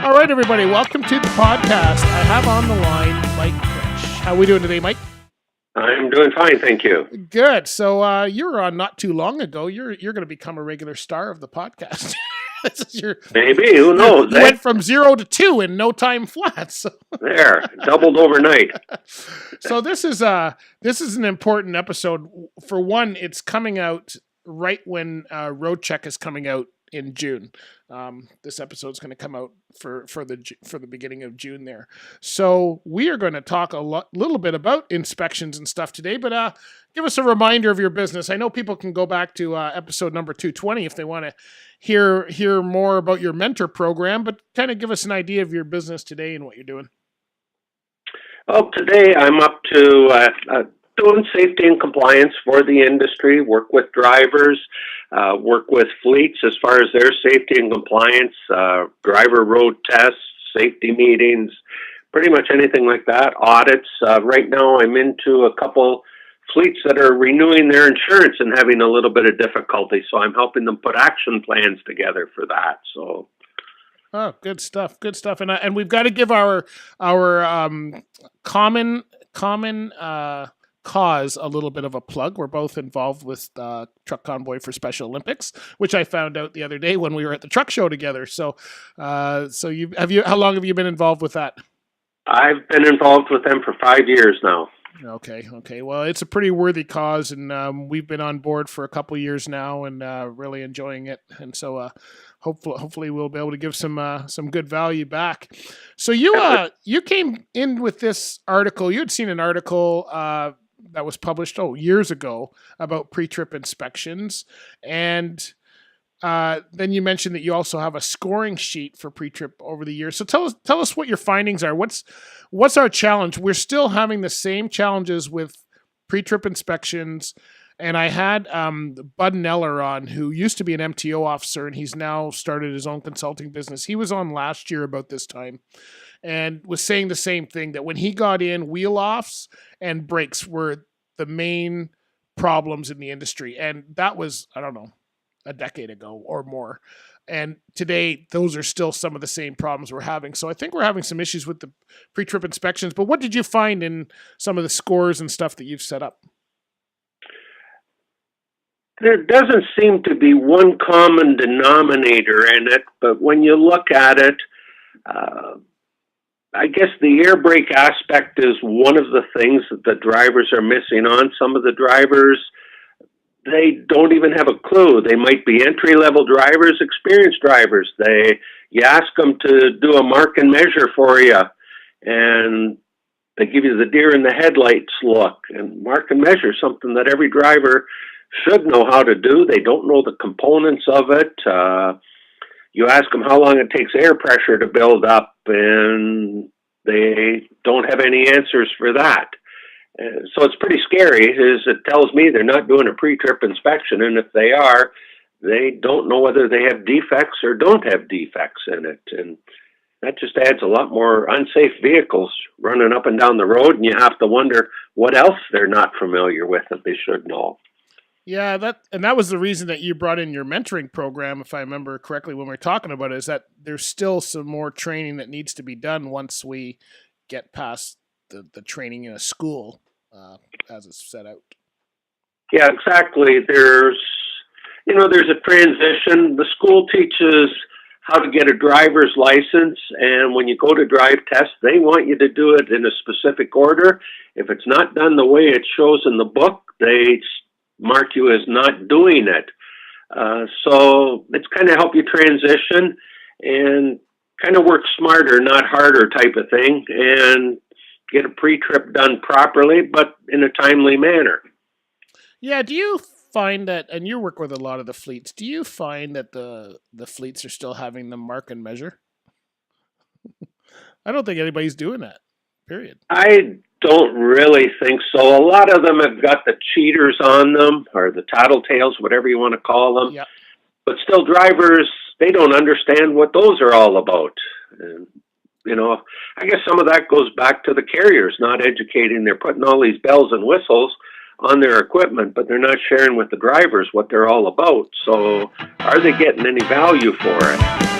All right, everybody, welcome to the podcast. I have on the line Mike Kroetch. How are we doing today, Mike? I'm doing fine, thank you. Good. So you were on not too long ago. You're going to become a regular star of the podcast. This is Maybe, who knows? You went from 0 to 2 in no time flat. So. There, doubled overnight. So this is an important episode. For one, it's coming out right when Road Check is coming out in June. This episode is going to come out for the beginning of June there. So we are going to talk little bit about inspections and stuff today, but give us a reminder of your business. I know people can go back to episode number 220 if they want to hear more about your mentor program, but kind of give us an idea of your business today and what you're doing. Well, today I'm up to doing safety and compliance for the industry, work with drivers, work with fleets as far as their safety and compliance, driver road tests, safety meetings, pretty much anything like that, audits. Right now I'm into a couple fleets that are renewing their insurance and having a little bit of difficulty, so I'm helping them put action plans together for that. So. Oh, good stuff. And we've got to give our common cause a little bit of a plug. We're both involved with Truck Convoy for Special Olympics, which I found out the other day when we were at the truck show together. So how long have you been involved with that? I've been involved with them for 5 years now. Okay. Well, it's a pretty worthy cause, and we've been on board for a couple of years now, and really enjoying it. And so, hopefully, we'll be able to give some good value back. So you came in with this article. You had seen an article that was published years ago about pre-trip inspections, and then you mentioned that you also have a scoring sheet for pre-trip over the years. So tell us what your findings are. What's our challenge? We're still having the same challenges with pre-trip inspections. And I had Bud Neller on, who used to be an MTO officer, and he's now started his own consulting business. He was on last year about this time and was saying the same thing, that when he got in, wheel-offs and brakes were the main problems in the industry. And that was, I don't know, a decade ago or more. And today, those are still some of the same problems we're having. So I think we're having some issues with the pre-trip inspections. But what did you find in some of the scores and stuff that you've set up? There doesn't seem to be one common denominator in it, but when you look at it, I guess the air brake aspect is one of the things that the drivers are missing on. Some of the drivers, they don't even have a clue. They might be entry-level drivers, experienced drivers. You ask them to do a mark and measure for you, and they give you the deer in the headlights look. And mark and measure is something that every driver should know how to do. They don't know the components of it. You ask them how long it takes air pressure to build up, and they don't have any answers for that. So it's pretty scary. It tells me they're not doing a pre-trip inspection, and if they are, they don't know whether they have defects or don't have defects in it. And that just adds a lot more unsafe vehicles running up and down the road, and you have to wonder what else they're not familiar with that they should know. Yeah, that was the reason that you brought in your mentoring program, if I remember correctly, when we were talking about it, is that there's still some more training that needs to be done once we get past the training in a school as it's set out. Yeah, exactly. There's a transition. The school teaches how to get a driver's license, and when you go to drive test, they want you to do it in a specific order. If it's not done the way it shows in the book, they mark you as not doing it. So it's kind of help you transition and kind of work smarter, not harder type of thing, and get a pre-trip done properly, but in a timely manner. Yeah, do you find that, and you work with a lot of the fleets, do you find that the fleets are still having them mark and measure? I don't think anybody's doing that, period. I don't really think so. A lot of them have got the cheaters on them, or the tattletales, whatever you want to call them. Yep. But still, drivers, they don't understand what those are all about. And, I guess some of that goes back to the carriers not educating. They're putting all these bells and whistles on their equipment, but they're not sharing with the drivers what they're all about. So are they getting any value for it?